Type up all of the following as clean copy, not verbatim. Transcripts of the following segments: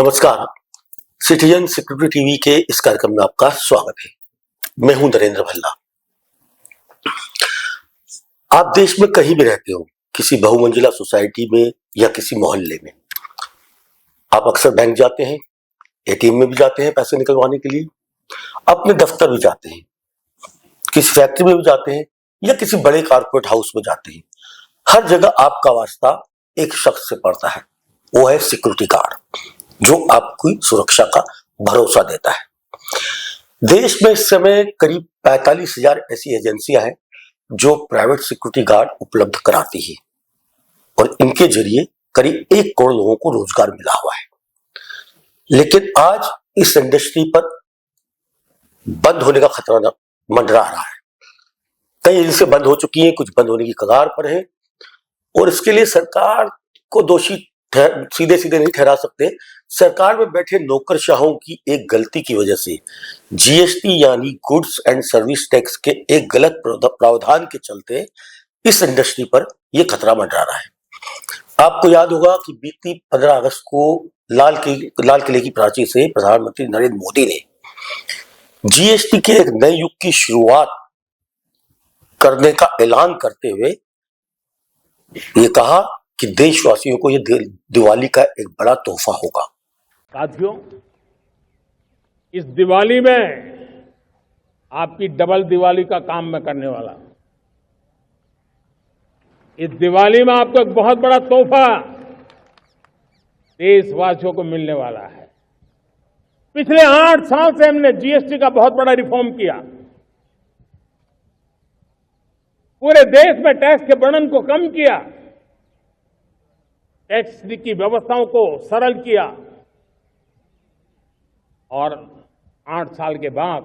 नमस्कार। Citizen security TV के इस कार्यक्रम में आपका स्वागत है। मैं हूं नरेंद्र भल्ला। आप देश में कहीं भी रहते हो, किसी बहुमंजिला सोसाइटी में या किसी मोहल्ले में, आप अक्सर बैंक जाते हैं, एटीएम में भी जाते हैं पैसे निकलवाने के लिए, अपने दफ्तर भी जाते हैं, किसी फैक्ट्री में भी जाते हैं या किसी बड़े कारपोरेट हाउस में जाते हैं। हर जगह आपका वास्ता एक शख्स से पड़ता है, वो है सिक्योरिटी गार्ड, जो आपकी सुरक्षा का भरोसा देता है। देश में इस समय करीब 45,000 ऐसी एजेंसियां हैं जो प्राइवेट सिक्योरिटी गार्ड उपलब्ध कराती है और इनके जरिए करीब 1 करोड़ लोगों को रोजगार मिला हुआ है। लेकिन आज इस इंडस्ट्री पर बंद होने का खतरा मंडरा रहा है। कई एजेंसी बंद हो चुकी हैं, कुछ बंद होने की कगार पर है और इसके लिए सरकार को दोषी सीधे सीधे नहीं ठहरा सकते। सरकार में बैठे नौकरशाहों की एक गलती की वजह से जीएसटी यानी गुड्स एंड सर्विस टैक्स के एक गलत प्रावधान के चलते इस इंडस्ट्री पर यह खतरा मंडरा रहा है। आपको याद होगा कि बीती 15 अगस्त को लाल किले की प्राचीर से प्रधानमंत्री नरेंद्र मोदी ने जीएसटी के एक नए युग की शुरुआत करने का ऐलान करते हुए ये कहा कि देशवासियों को यह दिवाली का एक बड़ा तोहफा होगा। साथियों, इस दिवाली में आपकी डबल दिवाली का काम मैं करने वाला हूं। इस दिवाली में आपको एक बहुत बड़ा तोहफा देशवासियों को मिलने वाला है। पिछले 8 साल से हमने जीएसटी का बहुत बड़ा रिफॉर्म किया। पूरे देश में टैक्स के बर्डन को कम किया, टैक्स की व्यवस्थाओं को सरल किया और 8 साल के बाद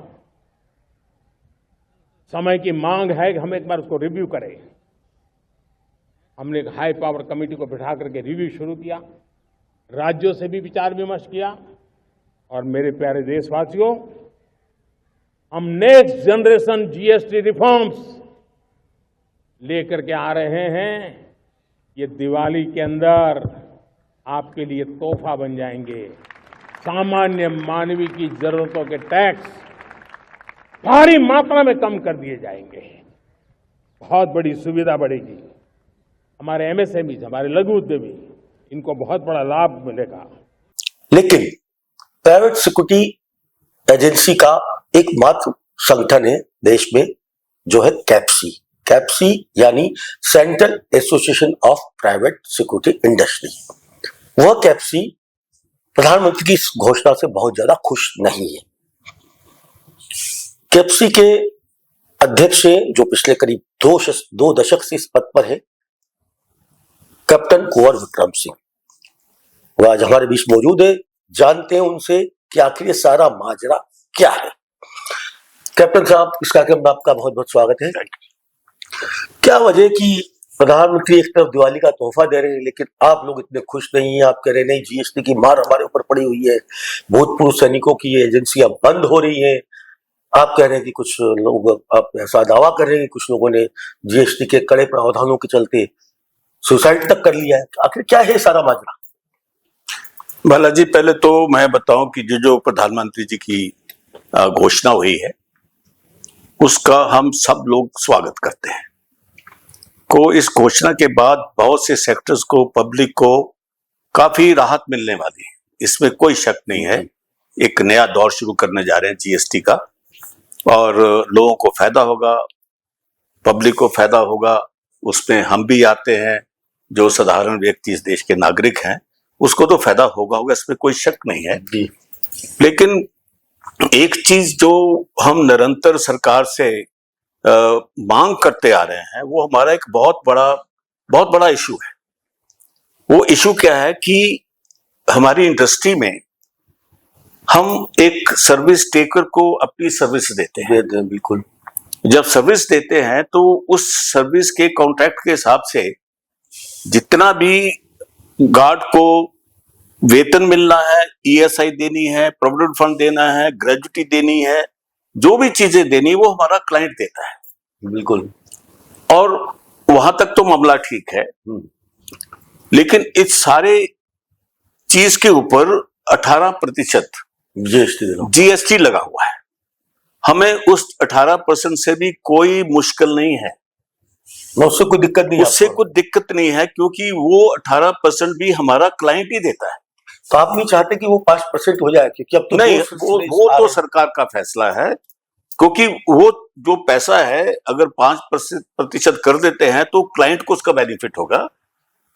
समय की मांग है कि हम एक बार उसको रिव्यू करें। हमने एक हाई पावर कमेटी को बिठा करके रिव्यू शुरू किया, राज्यों से भी विचार विमर्श किया और मेरे प्यारे देशवासियों, हम नेक्स्ट जनरेशन जीएसटी रिफॉर्म्स लेकर के आ रहे हैं। ये दिवाली के अंदर आपके लिए तोहफा बन जाएंगे। सामान्य मानवीय की जरूरतों के टैक्स भारी मात्रा में कम कर दिए जाएंगे। बहुत बड़ी सुविधा बढ़ेगी। हमारे एमएसएमई, हमारे लघु उद्यमी, इनको बहुत बड़ा लाभ मिलेगा। लेकिन प्राइवेट सिक्योरिटी एजेंसी का एकमात्र संगठन है देश में जो है कैप्सी यानी central association of private security industry. वह कैप्सी प्रधानमंत्री की इस घोषणा से बहुत ज्यादा खुश नहीं है। कैप्सी के अध्यक्ष हैं जो पिछले करीब 2 दशक से इस पद पर है, कैप्टन कुंवर विक्रम सिंह। वह आज हमारे बीच मौजूद है। जानते हैं उनसे कि आखिर ये सारा माजरा क्या है। कैप्टन साहब, इस कार्यक्रम में आपका बहुत बहुत स्वागत है। क्या वजह कि प्रधानमंत्री एक तरफ दिवाली का तोहफा दे रहे हैं लेकिन आप लोग इतने खुश नहीं हैं? आप कह रहे नहीं, जीएसटी की मार हमारे ऊपर पड़ी हुई है, भूतपूर्व सैनिकों की ये एजेंसियां बंद हो रही हैं। आप कह रहे हैं कि कुछ लोग, आप ऐसा दावा कर रहे हैं कि कुछ लोगों ने जीएसटी के कड़े प्रावधानों के चलते सुसाइड तक कर लिया है। आखिर क्या है सारा माजरा? भला जी, पहले तो मैं बताऊं कि जो प्रधानमंत्री जी की घोषणा हुई है उसका हम सब लोग स्वागत करते हैं। इस घोषणा के बाद बहुत से सेक्टर्स को, पब्लिक को काफी राहत मिलने वाली है, इसमें कोई शक नहीं है। एक नया दौर शुरू करने जा रहे हैं जीएसटी का और लोगों को फायदा होगा, पब्लिक को फायदा होगा। उसमें हम भी आते हैं, जो साधारण व्यक्ति इस देश के नागरिक हैं, उसको तो फायदा होगा, इसमें कोई शक नहीं है। लेकिन एक चीज जो हम निरंतर सरकार से मांग करते आ रहे हैं, वो हमारा एक बहुत बड़ा इशू है। वो इशू क्या है कि हमारी इंडस्ट्री में हम एक सर्विस टेकर को अपनी सर्विस देते हैं। बिल्कुल। जब सर्विस देते हैं तो उस सर्विस के कॉन्ट्रैक्ट के हिसाब से जितना भी गार्ड को वेतन मिलना है, ईएसआई देनी है, प्रोविडेंट फंड देना है, ग्रेजुटी देनी है, जो भी चीजें देनी है वो हमारा क्लाइंट देता है। बिल्कुल। और वहां तक तो मामला ठीक है, लेकिन इस सारे चीज के ऊपर 18% जीएसटी जीएसटी लगा हुआ है। हमें उस 18% से भी कोई मुश्किल नहीं है, उससे कोई दिक्कत नहीं है उससे आपको? कोई दिक्कत नहीं है, क्योंकि वो 18% भी हमारा क्लाइंट ही देता है। तो आप नहीं चाहते कि वो 5% हो जाए? क्योंकि अब तो नहीं, दो वो सिलसिले वो आ तो रहे हैं। सरकार का फैसला है, क्योंकि वो जो पैसा है अगर 5% कर देते हैं तो क्लाइंट को उसका बेनिफिट होगा।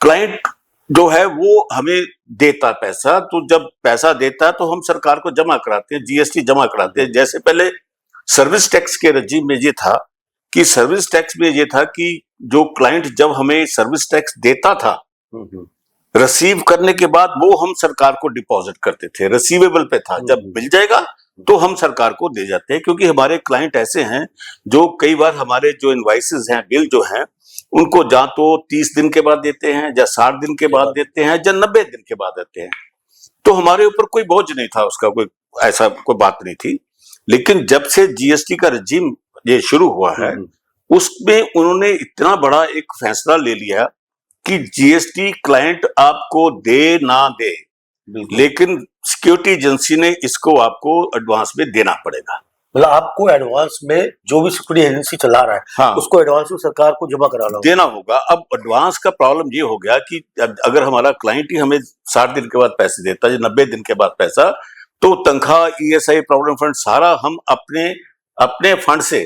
क्लाइंट जो है वो हमें देता पैसा, तो जब पैसा देता है तो हम सरकार को जमा कराते हैं, जीएसटी जमा कराते हैं। जैसे पहले सर्विस टैक्स के रजीम में ये था कि सर्विस टैक्स में ये था कि जो क्लाइंट जब हमें सर्विस टैक्स देता था, रिसीव करने के बाद वो हम सरकार को डिपॉजिट करते थे, रिसीवेबल पे था, जब मिल जाएगा तो हम सरकार को दे जाते हैं। क्योंकि हमारे क्लाइंट ऐसे हैं जो कई बार हमारे जो इनवाइसेस हैं, बिल जो हैं, उनको या तो 30 दिन के बाद देते हैं, या 60 दिन के बाद देते हैं, या 90 दिन के बाद देते हैं। तो हमारे ऊपर कोई बोझ नहीं था, उसका कोई ऐसा कोई बात नहीं थी। लेकिन जब से जीएसटी का रजीम ये शुरू हुआ है, उसमें उन्होंने इतना बड़ा एक फैसला ले लिया कि जीएसटी क्लाइंट आपको दे ना दे, लेकिन सिक्योरिटी एजेंसी ने इसको आपको एडवांस में देना पड़ेगा। मतलब आपको एडवांस में जो भी सिक्योरिटी एजेंसी चला रहा है, हाँ, उसको एडवांस में सरकार को जमा कराना होगा, देना होगा। अब एडवांस का प्रॉब्लम ये हो गया कि अगर हमारा क्लाइंट ही हमें 60 दिन के बाद पैसे देता है, 90 दिन के बाद पैसा, तो तनख्वाह, ईएसआई, प्रोविडेंट फंड सारा हम अपने फंड से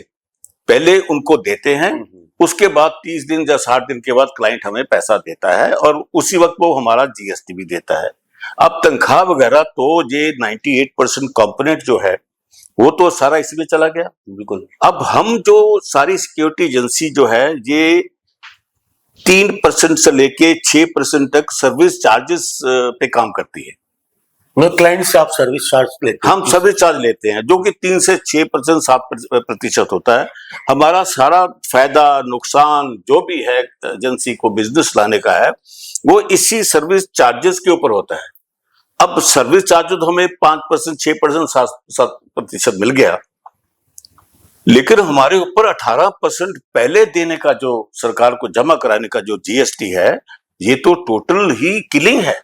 पहले उनको देते हैं, उसके बाद 30 दिन या 60 दिन के बाद क्लाइंट हमें पैसा देता है और उसी वक्त वो हमारा जीएसटी भी देता है। अब तनख्वाह वगैरह तो ये 98% कंपोनेंट जो है वो तो सारा इसमें चला गया। बिल्कुल। अब हम जो सारी सिक्योरिटी एजेंसी जो है ये 3% से लेके 6% तक सर्विस चार्जेस पे काम करती है। मतलब क्लाइंट से आप सर्विस चार्ज लेते हैं? हम सर्विस चार्ज लेते हैं, जो कि 3 से 6%, 7% होता है। हमारा सारा फायदा नुकसान जो भी है एजेंसी को बिजनेस लाने का है, वो इसी सर्विस चार्जेस के ऊपर होता है। अब सर्विस चार्ज तो हमें 5%, 6%, 7% मिल गया, लेकिन हमारे ऊपर 18% पहले देने का, जो सरकार को जमा कराने का जो जीएसटी है, ये तो टोटल ही किलिंग है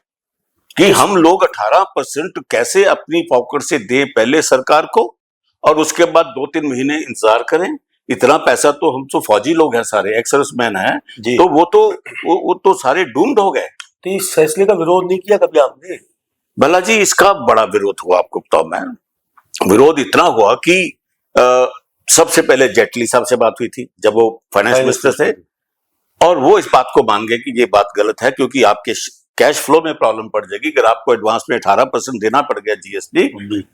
कि हम लोग 18% कैसे अपनी पॉकेट से दे पहले सरकार को, और उसके बाद 2-3 महीने इंतजार करें। इतना पैसा तो हम तो फौजी लोग हैं, सारे एक्स सर्विसमैन हैं, तो वो तो सारे डूम्ड हो गए। तो इस फैसले का विरोध नहीं किया कभी आपने? भला जी, इसका बड़ा विरोध हुआ, आपको बताऊं मैं। विरोध इतना हुआ कि सबसे पहले जेटली साहब से बात हुई थी जब वो फाइनेंस मिनिस्टर थे, और वो इस बात को मान गए कि ये बात गलत है, क्योंकि आपके कैश फ्लो में प्रॉब्लम पड़ जाएगी। अगर आपको एडवांस में 18% देना पड़ गया जीएसटी,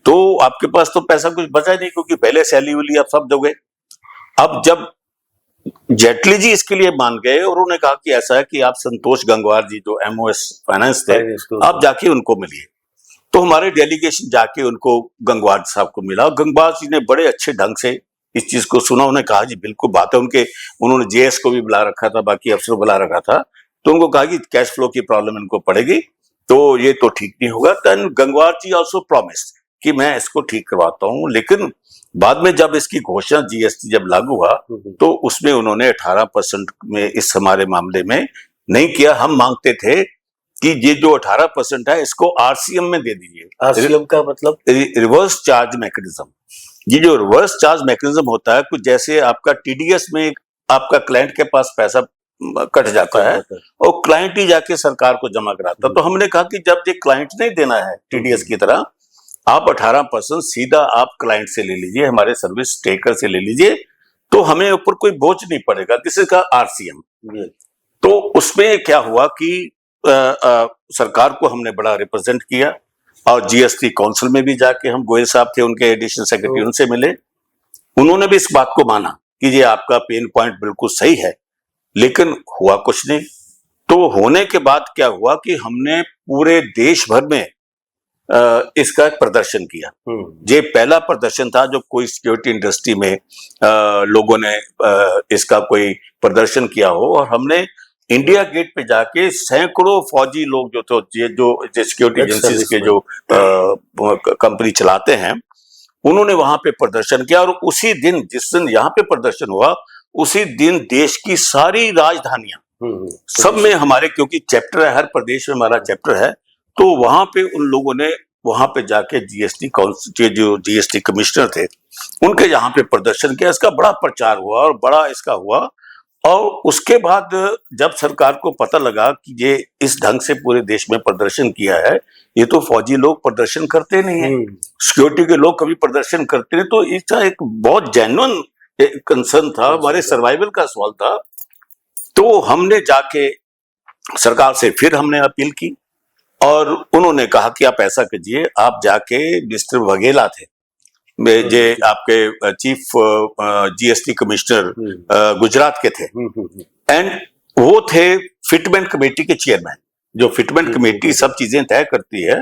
तो आपके पास तो पैसा कुछ बचा नहीं, क्योंकि पहले सैलरी उली आप सब दोगे। अब जब जेटली जी इसके लिए मान गए और उन्होंने कहा कि ऐसा है कि आप संतोष गंगवार जी जो एमओएस फाइनेंस थे, आप जाके उनको मिलिए। तो हमारे डेलीगेशन जाके उनको गंगवार साहब को मिला। गंगवार जी ने बड़े अच्छे ढंग से इस चीज को सुना। उन्होंने कहा जी बिल्कुल बात है, उन्होंने जेएस को भी बुला रखा था, बाकी अफसर बुला रखा था, तो उनको कहा कि कैश फ्लो की प्रॉब्लम इनको पड़ेगी, तो ये तो ठीक नहीं होगा। देन गंगवार जी आल्सो प्रॉमिस कि मैं इसको ठीक करवाता हूं। लेकिन बाद में जब इसकी घोषणा जीएसटी जब लागू हुआ, तो उसमें उन्होंने 18% में इस हमारे मामले में नहीं किया। हम मांगते थे कि ये जो 18% है इसको आरसीएम में दे दीजिए। आरसीएम का मतलब रिवर्स चार्ज मैकेनिज्म। ये जो रिवर्स चार्ज मैकेनिज्म होता है, कुछ जैसे आपका टीडीएस में आपका क्लाइंट के पास पैसा कट जाता है और क्लाइंट ही जाके सरकार को जमा कराता है। तो हमने कहा कि जब ये क्लाइंट नहीं देना है टीडीएस की तरह, आप 18% सीधा आप क्लाइंट से ले लीजिए, हमारे सर्विस टेकर से ले लीजिए, तो हमें ऊपर कोई बोझ नहीं पड़ेगा। दिस इज का आरसीएम। तो उसमें क्या हुआ कि सरकार को हमने बड़ा रिप्रेजेंट किया, और जीएसटी काउंसिल में भी जाके हम, गोयल साहब थे उनके एडिशनल सेक्रेटरी, उनसे मिले। उन्होंने भी इस बात को माना कि ये आपका पेन पॉइंट बिल्कुल सही है, लेकिन हुआ कुछ नहीं। तो होने के बाद क्या हुआ कि हमने पूरे देश भर में इसका प्रदर्शन किया। ये पहला प्रदर्शन था जो कोई सिक्योरिटी इंडस्ट्री में लोगों ने इसका कोई प्रदर्शन किया हो, और हमने इंडिया गेट पे जाके सैकड़ों फौजी लोग जो थे, जो सिक्योरिटी एजेंसीज के जो कंपनी चलाते हैं, उन्होंने वहां पे प्रदर्शन किया। और उसी दिन, जिस दिन यहाँ पे प्रदर्शन हुआ, उसी दिन देश की सारी राजधानियां सब में हमारे, क्योंकि चैप्टर है, हर प्रदेश में हमारा चैप्टर है, तो वहां पे उन लोगों ने वहां पे जाके जीएसटी काउंसिल के जो जीएसटी कमिश्नर थे उनके यहाँ पे प्रदर्शन किया। इसका बड़ा प्रचार हुआ और बड़ा इसका हुआ। और उसके बाद जब सरकार को पता लगा कि ये इस ढंग से पूरे देश में प्रदर्शन किया है, ये तो फौजी लोग प्रदर्शन करते नहीं है, सिक्योरिटी के लोग कभी प्रदर्शन करते नहीं, तो इसका एक बहुत जेन्युइन कंसर्न था, हमारे सर्वाइवल का सवाल था। तो हमने जाके सरकार से फिर हमने अपील की और उन्होंने कहा कि आप ऐसा कीजिए, आप जाके मिस्टर वघेला थे जे आपके चीफ जीएसटी कमिश्नर गुजरात के थे, एंड वो थे फिटमेंट कमेटी के चेयरमैन, जो फिटमेंट कमेटी सब चीजें तय करती है,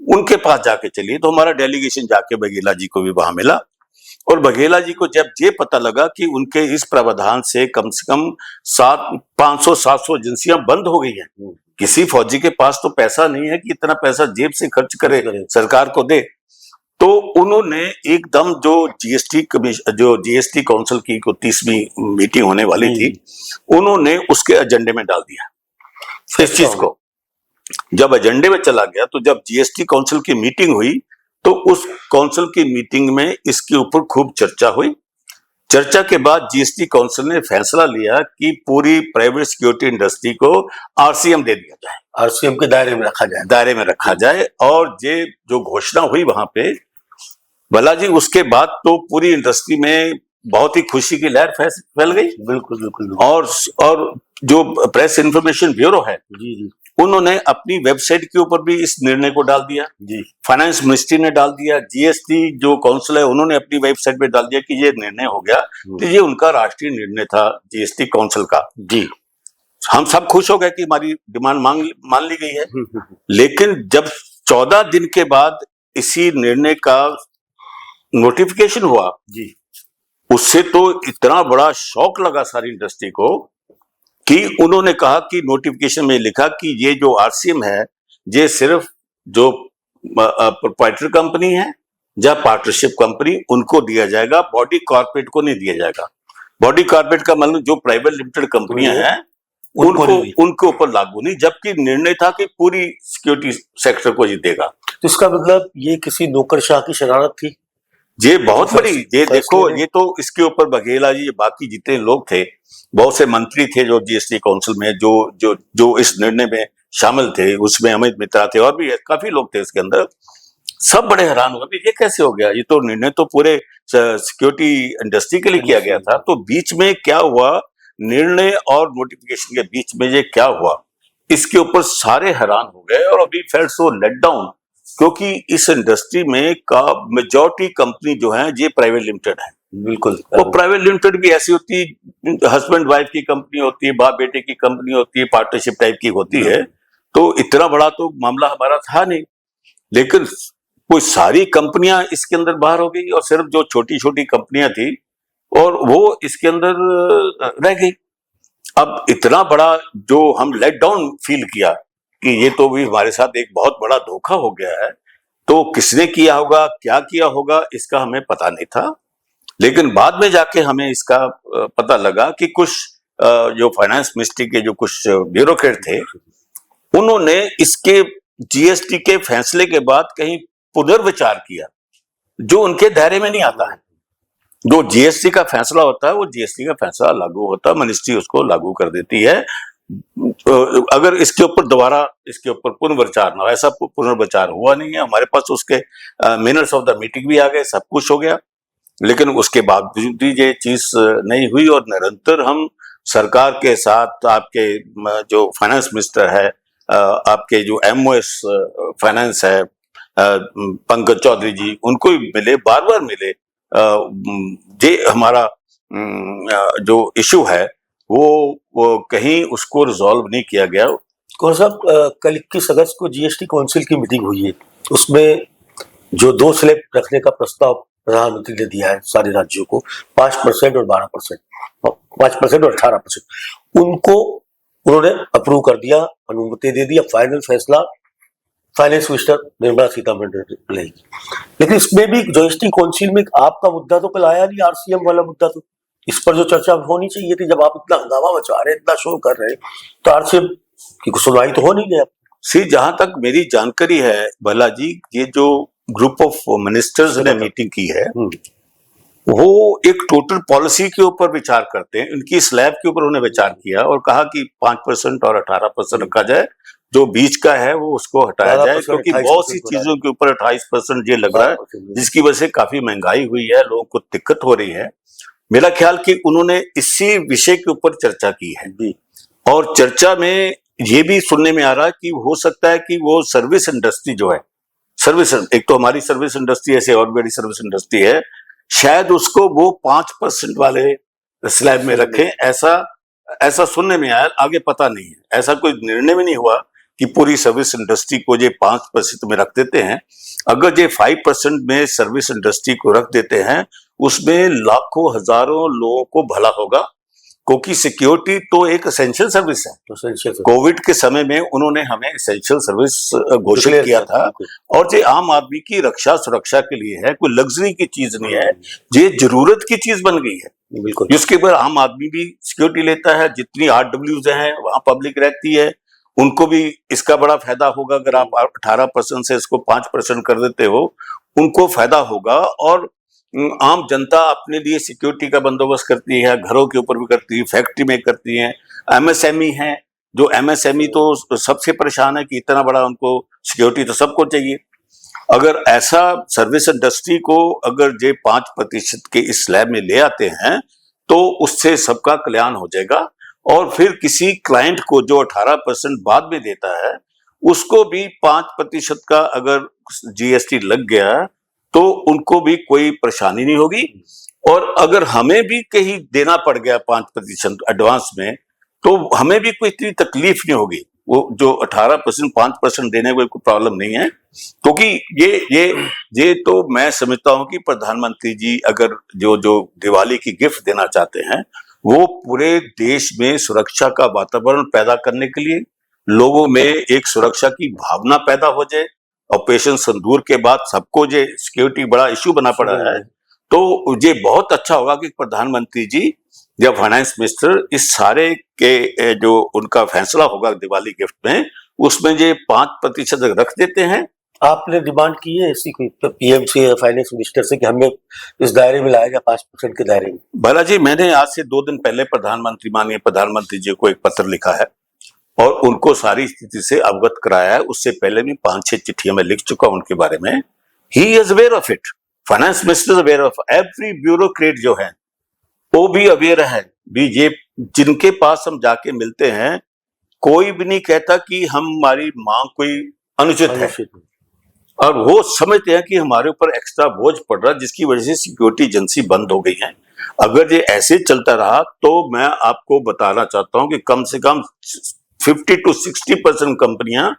उनके पास जाके चलिए। तो हमारा डेलीगेशन जाके बघेला जी को भी वहां मिला और बघेला जी को जब ये पता लगा कि उनके इस प्रावधान से कम 500-700 एजेंसियां बंद हो गई हैं, किसी फौजी के पास तो पैसा नहीं है कि इतना पैसा जेब से खर्च करे, सरकार को दे, तो उन्होंने एकदम जो जीएसटी काउंसिल की 30वीं मीटिंग होने वाली थी, उन्होंने उसके एजेंडे में डाल दिया इस चीज को। जब एजेंडे में चला गया तो जब जीएसटी काउंसिल की मीटिंग हुई तो उस काउंसिल की मीटिंग में इसके ऊपर खूब चर्चा हुई। चर्चा के बाद जीएसटी काउंसिल ने फैसला लिया कि पूरी प्राइवेट सिक्योरिटी इंडस्ट्री को आरसीएम दे दिया जाए, आरसीएम के दायरे में रखा जाए। और ये जो घोषणा हुई वहां पे बालाजी, उसके बाद तो पूरी इंडस्ट्री में बहुत ही खुशी की लहर फैल गई। बिल्कुल। और जो प्रेस इंफॉर्मेशन ब्यूरो है जी, उन्होंने अपनी वेबसाइट के ऊपर भी इस निर्णय को डाल दिया जी। फाइनेंस मिनिस्ट्री ने डाल दिया, जीएसटी जो काउंसिल है उन्होंने अपनी वेबसाइट पे डाल दिया कि ये निर्णय हो गया। तो ये उनका राष्ट्रीय निर्णय था जीएसटी काउंसिल का। जी, हम सब खुश हो गए कि हमारी डिमांड मान ली गई है। लेकिन जब 14 दिन के बाद इसी निर्णय का नोटिफिकेशन हुआ जी, उससे तो इतना बड़ा शॉक लगा सारी इंडस्ट्री को कि उन्होंने कहा कि नोटिफिकेशन में लिखा कि ये जो आरसीएम है ये सिर्फ जो प्रोप्राइटरी कंपनी है या पार्टनरशिप कंपनी उनको दिया जाएगा, बॉडी कॉर्पोरेट को नहीं दिया जाएगा। बॉडी कॉर्पोरेट का मतलब जो प्राइवेट लिमिटेड कंपनियां हैं उनको ऊपर लागू नहीं, जबकि निर्णय था कि पूरी सिक्योरिटी सेक्टर को ये देगा। तो इसका मतलब ये किसी नौकरशाह की शरारत थी। ये बहुत बड़ी, ये देखो, ये तो इसके ऊपर बघेला जी, बाकी जितने लोग थे, बहुत से मंत्री थे जो जीएसटी काउंसिल में जो इस निर्णय में शामिल थे, उसमें अमित मित्रा थे और भी काफी लोग थे इसके अंदर, सब बड़े हैरान हो गए ये कैसे हो गया, ये तो निर्णय तो पूरे सिक्योरिटी इंडस्ट्री के लिए किया गया था। तो बीच में क्या हुआ, निर्णय और नोटिफिकेशन के बीच में ये क्या हुआ, इसके ऊपर सारे हैरान हो गए और अभी फेल्ट सो लेट डाउन, क्योंकि इस इंडस्ट्री में का मेजॉरिटी कंपनी जो है ये प्राइवेट लिमिटेड है। बिल्कुल। वो प्राइवेट लिमिटेड भी ऐसी होती है, हस्बैंड वाइफ की कंपनी होती है, बाप बेटे की कंपनी होती है, पार्टनरशिप टाइप की होती है। तो इतना बड़ा तो मामला हमारा था नहीं, लेकिन कोई सारी कंपनियां इसके अंदर बाहर हो गई और सिर्फ जो छोटी छोटी कंपनियां थी और वो इसके अंदर रह गई। अब इतना बड़ा जो हम लेट डाउन फील किया कि ये तो भी हमारे साथ एक बहुत बड़ा धोखा हो गया है। तो किसने किया होगा, क्या किया होगा, इसका हमें पता नहीं था। लेकिन बाद में जाके हमें इसका पता लगा कि कुछ जो फाइनेंस मिनिस्ट्री के जो कुछ ब्यूरोक्रेट थे, उन्होंने इसके जीएसटी के फैसले के बाद कहीं पुनर्विचार किया, जो उनके दायरे में नहीं आता है। जो जीएसटी का फैसला होता है वो जीएसटी का फैसला लागू होता है, मिनिस्ट्री उसको लागू कर देती है। अगर इसके ऊपर दोबारा इसके ऊपर पुनर्विचार ना हो, ऐसा पुनर्विचार हुआ नहीं है। हमारे पास उसके मिनट्स ऑफ द मीटिंग भी आ गए, सब कुछ हो गया, लेकिन उसके बावजूद भी ये चीज नहीं हुई। और निरंतर हम सरकार के साथ, आपके जो फाइनेंस मिनिस्टर है, आपके जो एमओएस फाइनेंस है पंकज चौधरी जी, उनको भी मिले, बार बार मिले। ये हमारा जो इशू है वो कहीं उसको रिजॉल्व नहीं किया गया। कौन साहब, कल 21 अगस्त को जीएसटी काउंसिल की मीटिंग हुई है, उसमें जो 2 स्लैब रखने का प्रस्ताव प्रधानमंत्री ने दिया है सारे राज्यों को, 5% और 12%, 5% और 18%, उनको उन्होंने अप्रूव कर दिया, अनुमति दे दी। फाइनल फैसला फाइनेंस मिनिस्टर निर्मला सीतारमण ने लेगी। लेकिन इसमें भी जीएसटी काउंसिल में आपका मुद्दा तो कल आया नहीं, आरसीएम वाला मुद्दा, तो इस पर जो चर्चा होनी चाहिए थी। जब आप इतना हंगामा मचा रहे हैं, इतना शोर कर रहे हैं, तो आरसीएम की सुनवाई तो हो नहीं गया। सी जहां तक मेरी जानकारी है भला जी, ये जो ग्रुप ऑफ मिनिस्टर्स ने मीटिंग की है वो एक टोटल पॉलिसी के ऊपर विचार करते हैं। इनकी स्लैब के ऊपर उन्होंने विचार किया और कहा कि 5% और 18% रखा जाए, जो बीच का है वो उसको हटाया जाए, क्योंकि बहुत सी चीजों के ऊपर 28% ये लग रहा है, जिसकी वजह से काफी महंगाई हुई है, लोगों को दिक्कत हो रही है। मेरा ख्याल कि उन्होंने इसी विषय के ऊपर चर्चा की है और चर्चा में ये भी सुनने में आ रहा है कि हो सकता है कि वो सर्विस इंडस्ट्री जो है, सर्विस, एक तो हमारी सर्विस इंडस्ट्री ऐसे और बड़ी सर्विस इंडस्ट्री है, शायद उसको वो 5% वाले स्लैब में रखें, ऐसा सुनने में आया। आगे पता नहीं है, ऐसा कोई निर्णय भी नहीं हुआ कि पूरी सर्विस इंडस्ट्री को ये 5% में रख देते हैं। अगर ये 5% में सर्विस इंडस्ट्री को रख देते हैं, उसमें लाखों हजारों लोगों को भला होगा, क्योंकि सिक्योरिटी तो एक एसेंशियल सर्विस है। कोविड के समय में उन्होंने हमें एसेंशियल सर्विस घोषित किया था और ये आम आदमी की रक्षा सुरक्षा के लिए है, कोई लग्जरी की चीज नहीं है, ये जरूरत की चीज बन गई है। बिल्कुल, जिसके ऊपर आम आदमी भी सिक्योरिटी लेता है। जितनी RWs हैं वहां पब्लिक रहती है, उनको भी इसका बड़ा फायदा होगा। अगर आप 18% से इसको 5% कर देते हो, उनको फायदा होगा और आम जनता अपने लिए सिक्योरिटी का बंदोबस्त करती है, घरों के ऊपर भी करती है, फैक्ट्री में करती है। MSME है, जो MSME तो सबसे परेशान है कि इतना बड़ा उनको सिक्योरिटी तो सबको चाहिए। अगर ऐसा सर्विस इंडस्ट्री को अगर ये 5% के इस स्लैब में ले आते हैं तो उससे सबका कल्याण हो जाएगा और फिर किसी क्लाइंट को जो 18% बाद में देता है उसको भी 5% का अगर GST लग गया तो उनको भी कोई परेशानी नहीं होगी। और अगर हमें भी कहीं देना पड़ गया 5% एडवांस में तो हमें भी कोई इतनी तकलीफ नहीं होगी। वो जो 18% 5% देने में कोई प्रॉब्लम नहीं है, क्योंकि ये तो मैं समझता हूं कि प्रधानमंत्री जी अगर जो दिवाली की गिफ्ट देना चाहते हैं वो पूरे देश में सुरक्षा का वातावरण पैदा करने के लिए, लोगों में एक सुरक्षा की भावना पैदा हो जाए। ऑपरेशन सिंदूर के बाद सबको ये सिक्योरिटी बड़ा इश्यू बना पड़ा है, तो ये बहुत अच्छा होगा कि प्रधानमंत्री जी या फाइनेंस मिनिस्टर इस सारे के जो उनका फैसला होगा दिवाली गिफ्ट में, उसमें ये 5% रख देते हैं। आपने डिमांड की है इसी कोई PM से या फाइनेंस मिनिस्टर से कि हमें इस दायरे में लाया जाए 5% के दायरे में? भला जी, मैंने आज से 2 दिन पहले माननीय प्रधानमंत्री जी को एक पत्र लिखा है और उनको सारी स्थिति से अवगत कराया है। उससे पहले भी 5-6 चिट्ठियां मैं लिख चुका हूं उनके बारे में। He is aware of it, finance minister aware of, every bureaucrat जो है वो भी अवेयर है। भी ये जिनके पास हम जाके मिलते हैं कोई भी नहीं कहता कि हमारी मांग कोई अनुचित है, और वो समझते हैं कि हमारे ऊपर एक्स्ट्रा बोझ पड़ रहा है जिसकी वजह से सिक्योरिटी एजेंसी बंद हो गई है। अगर ये ऐसे चलता रहा तो मैं आपको बताना चाहता हूं कि कम से कम 50 to 60% कंपनियां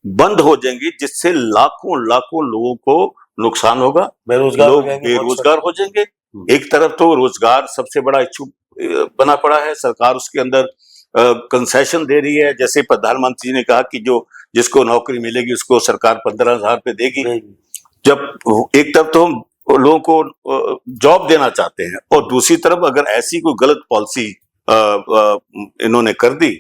बंद हो जाएंगी, जिससे लाखों लोगों को नुकसान होगा, लोग बेरोजगार हो जाएंगे। एक तरफ तो रोजगार सबसे बड़ा इश्यू बना पड़ा है, सरकार उसके अंदर कंसेशन दे रही है। जैसे प्रधानमंत्री ने कहा कि जिसको नौकरी मिलेगी उसको सरकार 15,000 रुपए देगी। जब एक तरफ तो हम लोगों को जॉब देना चाहते हैं और दूसरी तरफ अगर ऐसी कोई गलत पॉलिसी इन्होंने कर दी,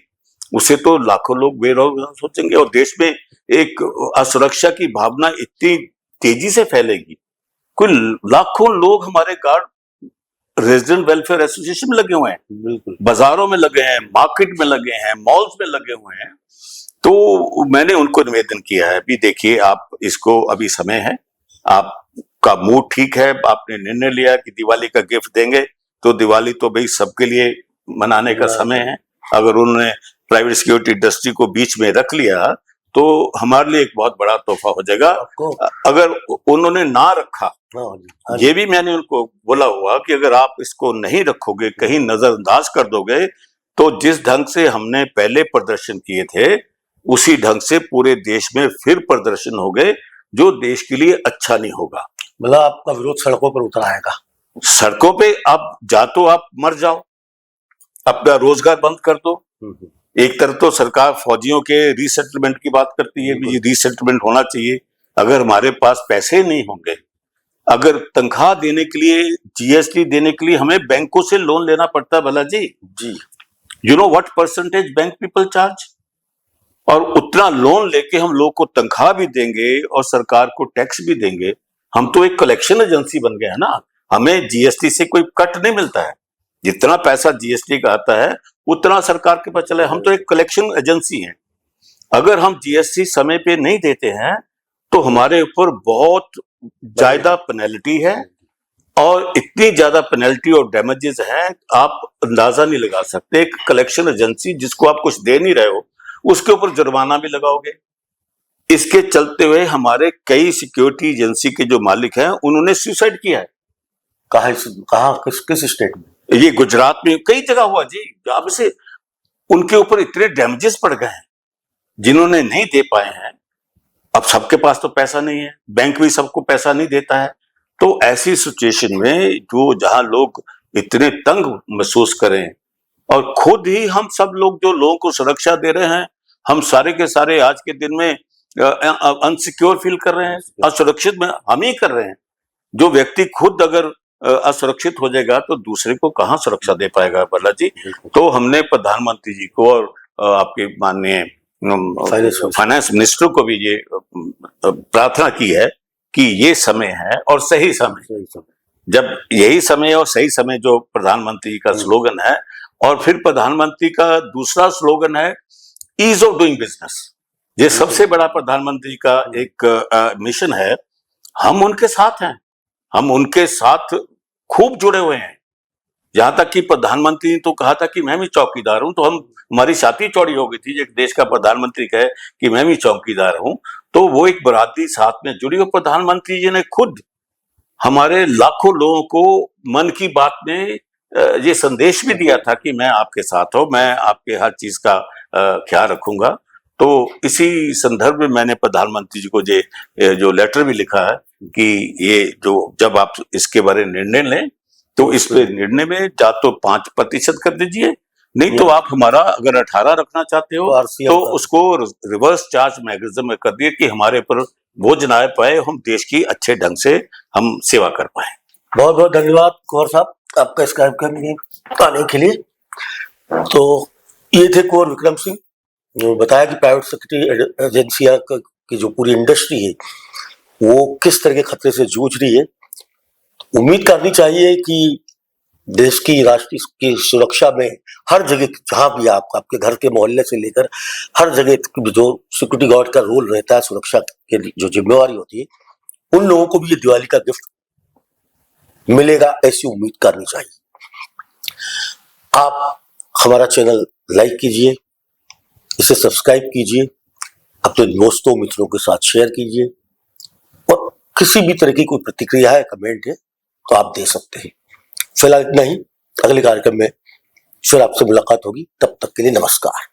उसे तो लाखों लोग बेरोजगार सोचेंगे और देश में एक असुरक्षा की भावना इतनी तेजी से फैलेगी। कोई लाखों लोग हमारे गार्ड रेजिडेंट वेलफेयर एसोसिएशन में लगे हुए हैं, बिल्कुल बाजारों में लगे हैं, मार्केट में लगे हैं, मॉल्स में लगे हुए हैं। तो मैंने उनको निवेदन किया है, भी देखिए आप इसको, अभी समय है, आपका मूड ठीक है, आपने निर्णय लिया कि दिवाली का गिफ्ट देंगे, तो दिवाली तो भाई सबके लिए मनाने का समय है। अगर उन्होंने प्राइवेट सिक्योरिटी इंडस्ट्री को बीच में रख लिया तो हमारे लिए एक बहुत बड़ा तोहफा हो जाएगा। अगर उन्होंने ना रखा, ये भी मैंने उनको बोला हुआ कि अगर आप इसको नहीं रखोगे, कहीं नजरअंदाज कर दोगे, तो जिस ढंग से हमने पहले प्रदर्शन किए थे उसी ढंग से पूरे देश में फिर प्रदर्शन हो गए, जो देश के लिए अच्छा नहीं होगा। मतलब आपका विरोध सड़कों पर उतर आएगा? सड़कों पे आप मर जाओ, अपना रोजगार बंद कर दो। एक तरफ तो सरकार फौजियों के रीसेटलमेंट की बात करती है, भी रीसेटलमेंट होना चाहिए। अगर हमारे पास पैसे नहीं होंगे, अगर तनख्वाह देने के लिए, GST देने के लिए हमें बैंकों से लोन लेना पड़ता है भला जी। You know what percentage bank people charge? और उतना लोन लेके हम लोग को तनख्वाह भी देंगे और सरकार को टैक्स भी देंगे। हम तो एक कलेक्शन एजेंसी बन गए हैं ना, हमें जीएसटी से कोई कट नहीं मिलता है। जितना पैसा जीएसटी का आता है उतना सरकार के पास चले, हम तो एक कलेक्शन एजेंसी हैं। अगर हम जीएसटी समय पे नहीं देते हैं तो हमारे ऊपर बहुत ज्यादा पेनल्टी है, और इतनी ज्यादा पेनल्टी और डैमेजेस हैं आप अंदाजा नहीं लगा सकते। एक कलेक्शन एजेंसी जिसको आप कुछ दे नहीं रहे हो उसके ऊपर जुर्माना भी लगाओगे। इसके चलते हुए हमारे कई सिक्योरिटी एजेंसी के जो मालिक हैं उन्होंने सुसाइड किया है। कहाँ किस स्टेट में? ये गुजरात में कई जगह हुआ जी। अब से उनके ऊपर इतने डैमेजेस पड़ गए हैं जिन्होंने नहीं दे पाए हैं। अब सबके पास तो पैसा नहीं है, बैंक भी सबको पैसा नहीं देता है। तो ऐसी सिचुएशन में जो जहां लोग इतने तंग महसूस करें, और खुद ही हम सब लोग जो लोगों को सुरक्षा दे रहे हैं, हम सारे के सारे आज के दिन में अनसिक्योर फील कर रहे हैं, असुरक्षित में हम ही कर रहे हैं। जो व्यक्ति खुद अगर असुरक्षित हो जाएगा तो दूसरे को कहां सुरक्षा दे पाएगा भला जी। तो हमने प्रधानमंत्री जी को और आपके माननीय फाइनेंस मिनिस्टर को भी ये प्रार्थना की है कि ये समय है और सही समय, जब यही समय और सही समय जो प्रधानमंत्री जी का स्लोगन है। और फिर प्रधानमंत्री का दूसरा स्लोगन है ईज ऑफ डूइंग बिजनेस। ये सबसे बड़ा प्रधानमंत्री का एक मिशन है। हम उनके साथ हैं, हम उनके साथ खूब जुड़े हुए हैं। यहां तक कि प्रधानमंत्री ने तो कहा था कि मैं भी चौकीदार हूं, तो हमारी छाती चौड़ी हो गई थी। एक देश का प्रधानमंत्री कहे कि मैं भी चौकीदार हूं, तो वो एक बरादरी साथ में जुड़ी। और प्रधानमंत्री जी ने खुद हमारे लाखों लोगों को मन की बात में ये संदेश भी दिया था कि मैं आपके साथ हूं, मैं आपके हर चीज का ख्याल रखूंगा। तो इसी संदर्भ में मैंने प्रधानमंत्री जी को जो लेटर भी लिखा है कि ये जो जब आप इसके बारे में निर्णय लें तो इस पे निर्णय में या तो 5% कर दीजिए, नहीं तो आप हमारा अगर 18 रखना चाहते हो तो उसको रिवर्स चार्ज मैकेनिज्म में कर दिए कि हमारे ऊपर बोझ ना आ पाए, हम देश की अच्छे ढंग से हम सेवा कर पाए। बहुत बहुत धन्यवाद कुंवर साहब आपका इस कार्यक्रम में आने के लिए। तो ये थे कुंवर विक्रम सिंह, जो बताया कि प्राइवेट सेक्रेटरी एजेंसियां की जो पूरी इंडस्ट्री है वो किस तरह के खतरे से जूझ रही है। उम्मीद करनी चाहिए कि देश की राष्ट्र की सुरक्षा में हर जगह जहां भी आपके घर के मोहल्ले से लेकर हर जगह जो सिक्योरिटी गार्ड का रोल रहता है, सुरक्षा के जो जिम्मेवारी होती है, उन लोगों को भी ये दिवाली का गिफ्ट मिलेगा, ऐसी उम्मीद करनी चाहिए। आप हमारा चैनल लाइक कीजिए, इसे सब्सक्राइब कीजिए, अपने दोस्तों मित्रों के साथ शेयर कीजिए, और किसी भी तरह की कोई प्रतिक्रिया है, कमेंट है तो आप दे सकते हैं। फिलहाल इतना ही, अगले कार्यक्रम में फिर आपसे मुलाकात होगी। तब तक के लिए नमस्कार।